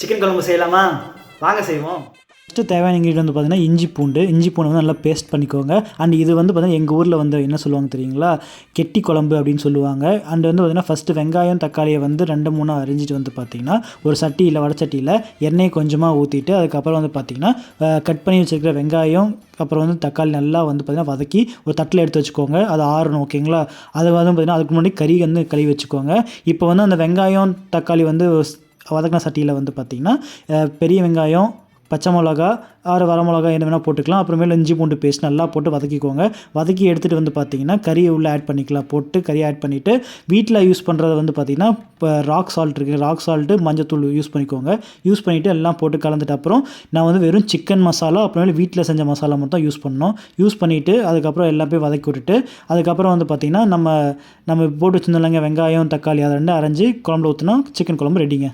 Chicken குழம்பு செய்யலாமா? வாங்க செய்வோம். ஃபஸ்ட்டு தேவையான இன்க்ரீடியன்ட் வந்து பார்த்தீங்கன்னா இஞ்சி பூண்டு வந்து நல்லா பேஸ்ட் பண்ணிக்கோங்க. அண்ட் இது வந்து பார்த்தீங்கன்னா எங்கள் ஊரில் வந்து என்ன சொல்லுவாங்க தெரியுங்களா, கெட்டி குழம்பு அப்படின்னு சொல்லுவாங்க. அண்ட் வந்து பார்த்தீங்கன்னா ஃபஸ்ட்டு வெங்காயம் தக்காளியை வந்து 2 3 அரிஞ்சிட்டு வந்து பார்த்தீங்கன்னா ஒரு சட்டியில் வடச்சட்டியில் எண்ணெயை கொஞ்சமாக ஊற்றிட்டு அதுக்கப்புறம் வந்து பார்த்தீங்கன்னா கட் பண்ணி வச்சுருக்கிற வெங்காயம் அப்புறம் வந்து தக்காளி நல்லா வந்து பார்த்திங்கன்னா வதக்கி ஒரு தட்டில் எடுத்து வச்சுக்கோங்க. அது ஆறணும், ஓகேங்களா? அது வந்து பார்த்திங்கன்னா அதுக்கு முன்னாடி கறி வந்து கழுவி வச்சுக்கோங்க. இப்போ வந்து அந்த வெங்காயம் தக்காளி வந்து வதக்கின சட்டியில் வந்து பார்த்திங்கன்னா பெரிய வெங்காயம், பச்சை மிளகா, வரமிளகா என்ன வேணால் போட்டுக்கலாம். அப்புறமேல இஞ்சி பூண்டு பேஸ்ட் நல்லா போட்டு வதக்கிக்கோங்க. வதக்கி எடுத்துகிட்டு வந்து பார்த்திங்கன்னா கறியை உள்ளே ஆட் பண்ணிக்கலாம். போட்டு கறியை ஆட் பண்ணிவிட்டு வீட்டில் யூஸ் பண்ணுறது வந்து பார்த்திங்கன்னா இப்போ ராக் சால்ட் இருக்குது, ராக் சால்ட்டு மஞ்சத்தூள் யூஸ் பண்ணிக்கோங்க. யூஸ் பண்ணிவிட்டு எல்லாம் போட்டு கலந்துட்டு அப்புறம் நான் வந்து வெறும் சிக்கன் மசாலா அப்புறமேல வீட்டில் செஞ்ச மசாலா மட்டும் யூஸ் பண்ணோம். யூஸ் பண்ணிவிட்டு அதுக்கப்புறம் எல்லாமே வதக்கி விட்டுட்டு அதுக்கப்புறம் வந்து பார்த்திங்கன்னா நம்ம போட்டு வச்சுருந்தோம்லங்க வெங்காயம் தக்காளி அதை 2 அரைஞ்சி குழம்புல ஊற்றினா சிக்கன் குழம்பு ரெடிங்க.